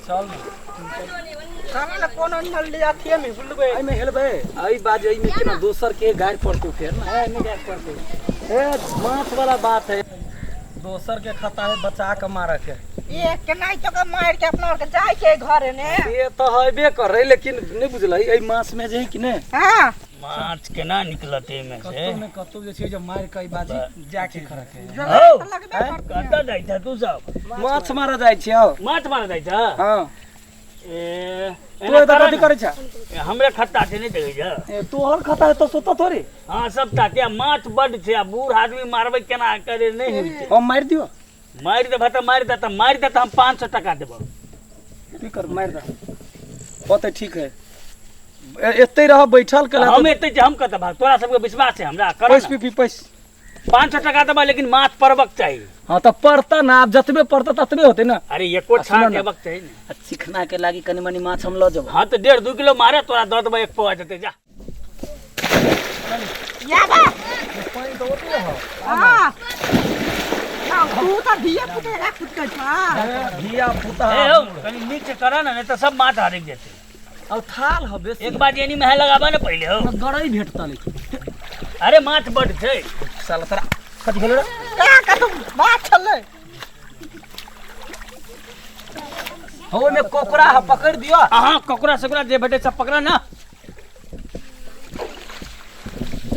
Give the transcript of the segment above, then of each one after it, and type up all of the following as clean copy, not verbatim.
चल सामने ना कोनो नल ले आथी में बुलबे आई में हेलबे आई बाज आई में के ना दोसर के गाड़ पड़ते फिर ना ए नहीं गाड़ पड़ते ए माछ वाला बात है दोसर के खाता है बचा के मार के ये के नहीं तो के मार के अपना के जाय के घरे ने ये तो हइबे कर रही लेकिन नहीं बुझलई ए माछ में जे कि ने हां माछ केना निकलते में से कतो जे छै जे मार के बाजी जाके खड़ा के हो लगबे कत जाय छ तू सब माछ मारा जाय छै माछ मार जाय छ हां ए तू तो कथि करे छ हमरे खत्ता से नहीं देबै छ ए तोहर खाता है तो सोता थोड़ी हां सब ताते माछ बड छै बूढ़ आदमी मारबै केना करे नहीं होइ छै हम मार दियो मार दे भता मार दे त हम 500 टका देबो की कर मार दे होते ठीक है एते रह बैठल के हम एते हम कत भाग तोरा सबके विश्वास है हमरा कर पैस पी पैस 500 टका देबा लेकिन माछ परबक चाहिए हां त पड़ता ना आप जतबे पड़ता ततबे होते ना अरे एको छा देबक चाहिए ना सीखना के लागी कनी मनी माछ हम ल जब हां तो 1.5 2 किलो मारे तोरा दे देबो एक पवा देते जा या बा पानी तो होते हो हां ना तू तो धिया पुते रा खुद के छा धिया पुता ए हो कनी नीचे करा ना नहीं तो सब माछ हार जेते अब थाल हो बेसी एक बार एनी में लगाबा ना पहले हो गड़ई भेटता लेकिन अरे माछ बड छै साला तरा कथि भेल रे का का बात चले हो में कोकरा ह पकड़ दियो हां ककरा सकरा जे भेटे सब पकड़ा ना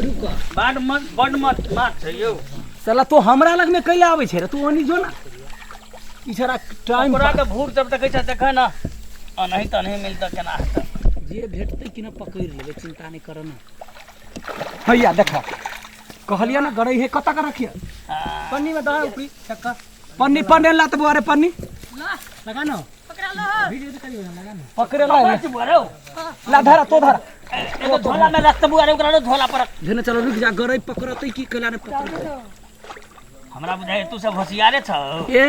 रुका बड मत माछ छै यौ साला तो हमरा लग में कैला आवे छै रे तू ओनी जो ना इछरा टाइम ककरा के भूर जब तक छै देख ना आ नहीं त नहीं मिलता केना हेता जे भेटते कि ना पकड़ लेबे चिंता नहीं कर ना भैया देखा कहलिया ना गड़ई है कता का रखिया पन्नी में दहा ऊपरी चक्का पन्नी पन्नी ला तब अरे पन्नी लगा ना पकड़ा लो वीडियो तो करियो ना लगा ना पकड़े ला माछ बरो ला धरा तो धरा एगो झोला में रखते बुआरे ओकरा झोला पर धेने चलो रुक जा गड़ई पकड़तै की कैला ने पकड़ हमरा बुझाय तू सब होशियारे छ ए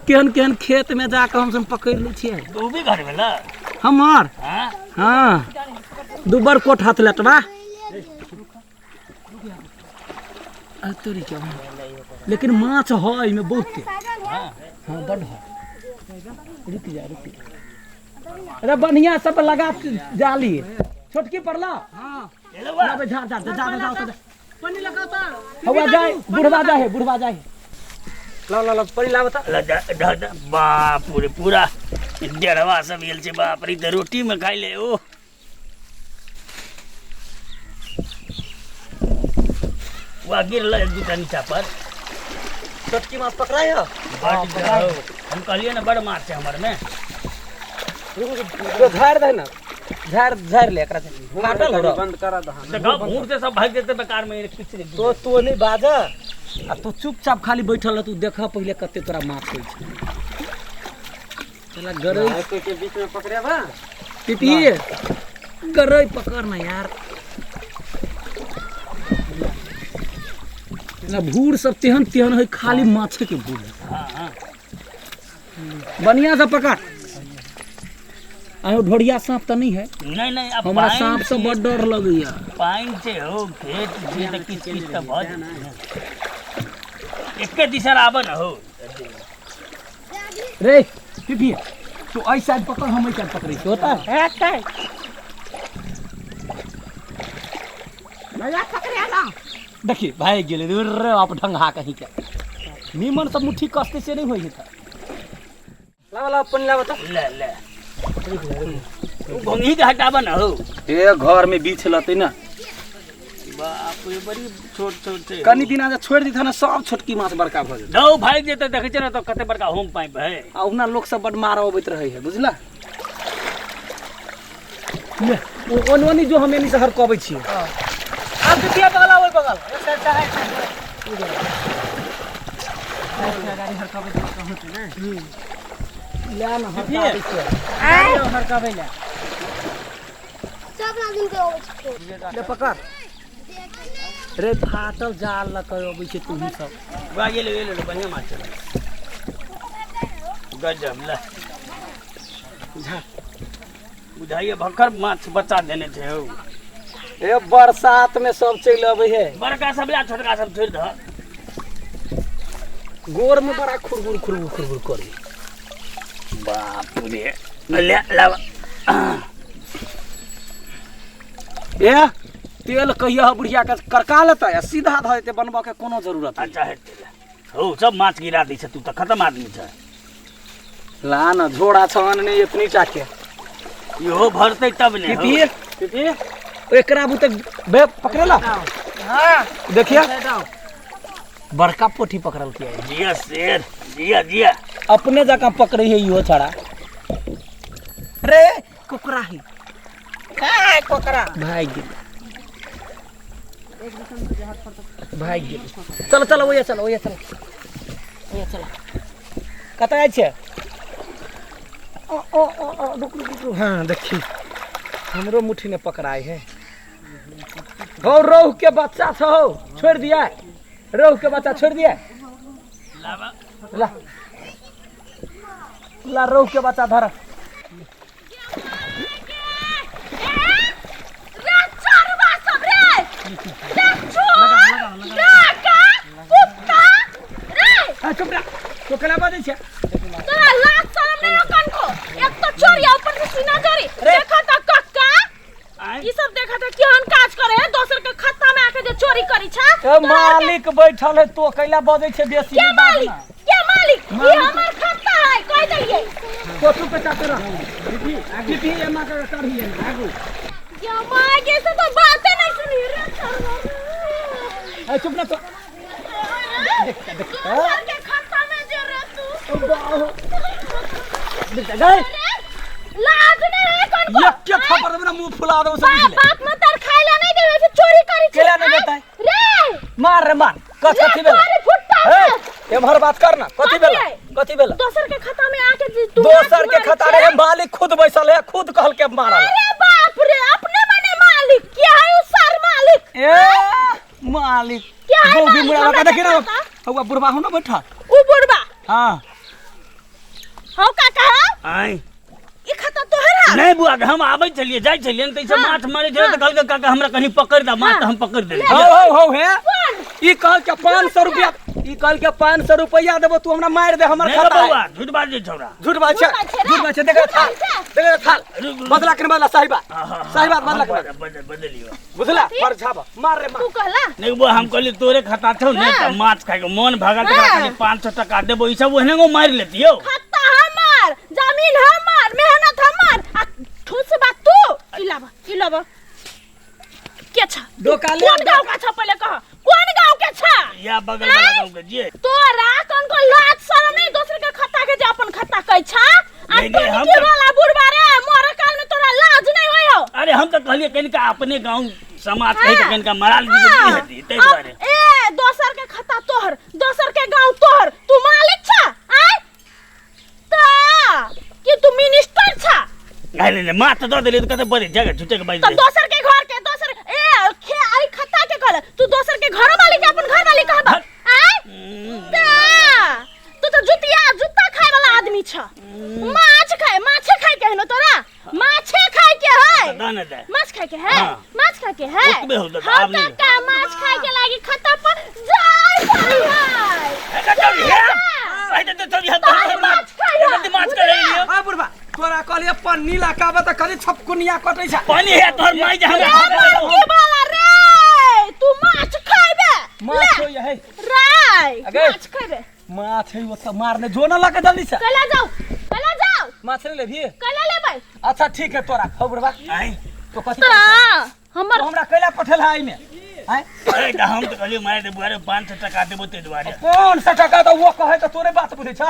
केहन केहन खेत में जाके हम सब पकड़ लै छियै तू भी घर भेला हमार हां हां दुबर कोट हाथ लटवा तोरी क्या लेकिन माछ है इमे बहुते हां बड़ है रुक जा अरे बढ़िया सब लगा जाली छोटकी पड़ला हां एलवा जा जा पानी लगाता हवा जाए बुढ़वा जाए ला पानी ला बता बाप रे पूरा डेढ़वा सब एल छै बाप रे रोटी में खाई ले ओ वा गिरल एक दूटा नीचा पर छोटकी माछ पकड़ाई है बड़ जाओ हम कहलिए ना बड़ माछ छै हमर में तो झाड़ दे ना झाड़ ले एकरा से काटल हो बंद करा दहन देखो भूख से सब भाग जेते बेकार में किछ नहीं तो नहीं बाजा आ तू चुपचाप खाली बैठल रह तू देखा पहले कते तोरा माछ होई छै चला गरई कोई के बीच में पकड़े बा पिटी गरई पकड़ ना यार ना भूर सब तेहन तेहन है खाली माछ के भूर हां हां बढ़िया से पकड़ आयो ढोड़िया सांप तो नहीं है नहीं अब हमरा सांप से बड़ डर लगैया पाइन से हो खेत जे त किछ किछ त बहुत एके दिशा आबन हो रे पिपी तू आई साइड पकड़ हम आई साइड पकड़ी होता है भैया पकड़े ना देखिए भाई गेले रे आप ढंगा कहीं के नीमन सब मुट्ठी कसते से नहीं होई है ला अपन ला बता ले तू भंगी के हटाबन हो ए घर में बीछ लते ना बाप रे बड़ी छोट छोट छै कनी दिन आजा छोड़ दी था ना सब छोटकी माछ बड़का भ गेल दो भाई जे त देखे छ ना तो कते बड़का होम पाइप है आ उना लोग सब बड़ मार अबैत रहे है बुझला ले ओनवनी जो हम एनी से हर कबै छी अब दुतिया बगल ओइ बगल एक साइड से है गाड़ी हर कबे कहू छै ना ले ना हर हर कबे ले सब दिन के होय छै ले पकड़ रे फाटल जाल ल कयो अबै छै तू ही सब वा ये ले बढ़िया माछ गजब ले बुझाइए भक्कर माछ बच्चा देने थे हो ए बरसात में सब चल अबै है बड़का सब या छोटका सब छोड़ द गोर में बड़ा खुरबुर करे बाप रे ले लावा ए तेल कहिया बुढ़िया के करका लेता है सीधा ध देते बनबा के कोनो जरूरत नहीं। अच्छा है तेल हो सब माछ गिरा दी तू तो खत्म आदमी छ ला न झोड़ा छन ने इतनी चाके इहो भरते तब ने हो। पीपी एकरा बुते बे पकड़ला हां देखिए बड़का पोठी पकड़ल के है जिया शेर जिया जिया अपने जगह पकड़े है इहो छड़ा रे कोकरा ही काय कोकरा भाग गेल भाग गेल चलो चलो ओया चलो ओया चलो ओया चलो कत आइ छे ओ रुक रुक रुक हां देखी हमरो मुट्ठी ने पकड़ाई है हो रोहू के बच्चा छो छोड़ दिया रोहू के बच्चा छोड़ दिया लावा ला ला रोहू के बच्चा धर चुप रह तो कला बात है तोरा लाज शरम नहीं हो कनको एक तो चोरिया ऊपर से सीना चोरी देखा था कक्का ई सब देखा था केहन काज करे है दोसर के खाता में आके जे चोरी करी छ ए मालिक बैठल है तो कैला बजै छे बेसी के मालिक ये हमर खाता है कह दइए तो तू पे चाकर दीदी ये मा कर कर ही आगू ये मागे से तो बातें नहीं सुनी रे ए चुप ना तो देख देख दोसर के खाता में जे रे तू देख गए लाज नहीं है कनको ये क्या थप्पड़ मेरा मुंह फुला दो सब बाप में तर खाइला नहीं देवे से चोरी करी छ केला नहीं देता है रे मार रे मार कथि बेला अरे फुट्टा ए एमहर बात करना कथि बेला दोसर के खाता में आके जे तू दोसर के खाता रे मालिक खुद बैसल है खुद कहल के मारल अरे बाप रे अपने मने मालिक क्या है उ सर मालिक ए मालिक क्या है गोभी मालिक? मुड़ा हमरा का देखि ना देखा हुआ बुढ़वा हो ना बैठा उ बुढ़बा हां हो काका आई ई खाता तोहरा नहीं बुआ हम आबै छलिए जाय छलिए न तैसे माछ मारे छले त कहल के काका हमरा कहीं पकड़ दा माछ हम पकड़ दे हो है कौन ई कहल के 500 रुपया ई कहल के 500 रुपया देबो तू हमरा मार दे हमर नहीं खाता है। बुआ झूठ बात जे छौरा झूठ बात छे झूठ बात छे देख थाल बदला के बदला सही बात बदला के बदलियो बुझला पर झाब मार रे मार तू कहला नहीं बुआ हम कहली तोरे खाता छौ नहीं त माछ खाए के मन भागल त खाली 500 टका देबो ई सब ओहने गो मार लेतियो खाता हमार जमीन हमार मेहनत हमार आ ठूस बात तू इलाबा के छ डोकाले कौन गांव का छ पहले कह कौन गांव के छ या बगल वाला गांव के जे तोरा कौन को लाज शरम नहीं दूसरे के खाता के जे अपन खाता कह छ नहीं, नहीं, हम के तो- वाला बुढ़बा रे मोर काल में तोरा लाज नहीं होय हो अरे हम तो कहलिए कनिका अपने गांव समाज कहि त कनिका मराल जी की हती तै दुआरे ए दोसर के खाता तोहर दोसर के गांव तोहर तू मालिक छ आय ता कि तू मिनिस्टर छ नहीं माछ दे देली त कते बड़े जगह छुटे के बाई तो दोसर के घर के दोसर ए खे आई खाता के कहल तू दोसर के घर मालिक अपन घर मालिक कहबा आय ता तू तो जूता खाए वाला आदमी छ माछ खाए के है न तोरा माछे खाए के है दाना दे माछ खाए के है हाँ। माछ खाए के है ओतबे हो त हम आब नहीं का माछ खाए के लागी खाता पर जाय जाय है ए कतौ है आई त तो है माछ ए माछ कर लियो आ बुढ़वा तोरा कहलिए पन्नी लगाबे त खाली छपकुनिया कटै छ पानी है तोहर माई जे रे हमरा मरकी वाला रे तू माछ खाइबे माछ हो है राय अगे। माछ खाइबे माछ है वो त मारने जो न लगे जल्दी से कला जाओ माछ ले लेबी कला लेबै अच्छा ठीक है तोरा हो बुढ़वा आई तो कथि तोरा तो हमर हमरा कैला पठेल है आई में हैं ए त हम त कहलिए मारे दे बुआरे 500 टका देबो ते दुआरे कौन सा टका तो वो कहे तो तोरे बात बुझे छ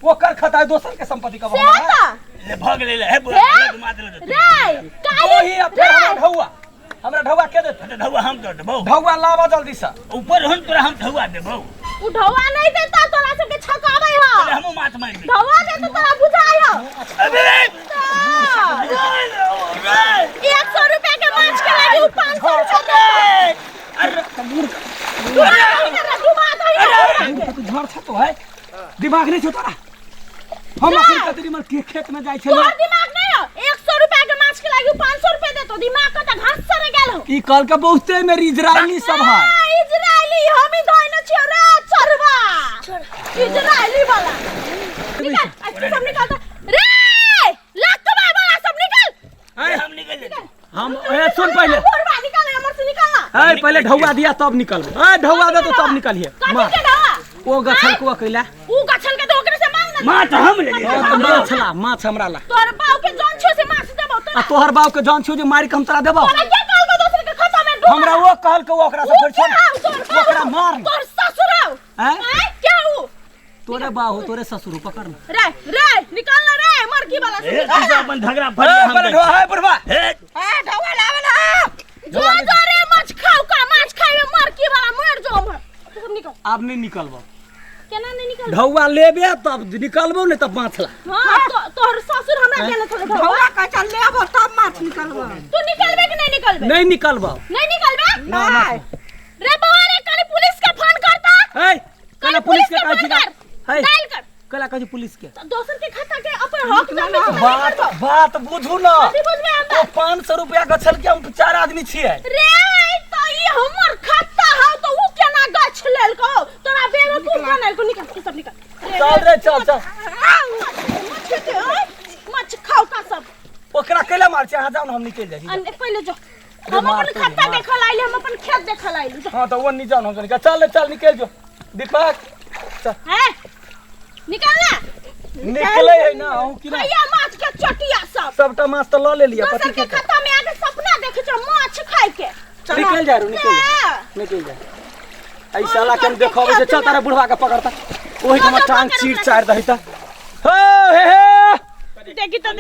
वो कर खाता है दोसर के संपत्ति का बहाना है सेता ले भाग ले है बुआ घुमा दे राय तो ही अब फिर हमरा ढौआ के देत त धौआ हम तो देबो ढौआ लावा जल्दी से ऊपर हन तोरा हम धौआ देबो उठवा नहीं देता तोरा सब के छकाबै हो हम माछ मार दे ढवा दे तो तोरा बुझाय हो अबे 100 रुपया के माछ के लागी 500 रुपया अरे घुमा दो तू झड़ छ तो है दिमाग नहीं छ तोरा हम आखिर कतरी मर के खेत में जाय छले तोर दिमाग नहीं हो 100 रुपया के माछ के लागी 500 रुपया दे तो दिमाग का त घास सरे गेल हो ई कल के बहुते में इजरायली सब है इजरायली हम ही दोइनो छियो रे चरवा इजरायली वाला निकाल अच्छा सब निकाल दो रे लक सुन पहले बुढ़वा निकाल हमर से निकालना ए पहले ढौआ दिया तब निकलबो ए ढौआ दे तो तब निकलिए मार काटी के ढवा ओ गछल को कैला ऊ गछल के तो ओकरे से मांग ना माछ हम ले लिए तो माछला माछ हमरा ला तोर बाऊ के जान छो से माछ देबो आ तोहर बाप के जान छौ जे मार के हम तोरा देबो तोरा के काल के दोसर के खाता में ढो हमरा वो कहल के ओकरा से फेर छोड़ ओकरा मार तोर ससुराव हैं क्या ऊ तोरे बाहु तोरे ससुर पकड़ ना रे रे निकालना रे मरकी वाला से ए तू अपन झगड़ा ए फरिया हम पर ढोआ है बुढ़वा ए हां ढवा लावे ना जा रे माछ खाओ का माछ खाए मरकी वाला मर जो हम तू निकल अब नहीं निकलबो केना नहीं निकल ढौआ लेबे तब निकलबो नहीं तब माछला हां तोहर ससुर हमरा केना थोड़े ढवा ढवा का चल लेबो तब माछ निकलबो तू निकलबे कि नहीं निकलबे नहीं निकलबो नहीं निकलबे नहीं रे बउआ रे कल पुलिस के फोन करता ए कल पुलिस के कहै छी है डायल कर कला कहै पुलिस के तो दोसर के खाता के अपन हक में बात बात बुझू ना अभी बुझबे हम ओ 500 रुपया गछल के हम 4 आदमी छियै रे तो ये हमर खाता है तो ऊ केना गछ लेल को तोरा बेवकूफ बनल को निकल सब निकल चल रे चल मछ खाओ का सब ओकरा कैला मार छै अहाँ जाउ हम निकल जाइ छी अन पहले जो हम अपन खाता देखल आइले हम अपन खेत देखल आइले हां तो वो नहीं जाउ हम चल निकल जो दीपक चल है निकलना निकले है ना हम कि भैया माछ के चटिया सब सबटा माछ तो ल ले लिया दोसर पति के खाता में आके सपना देखे छ माछ खाए के निकल जा रू निकल जा ऐ साला के हम देखबै से चल तारा बुढ़वा के पकड़ता ओही के हम टांग चीर चार दही त हो हे देखी तो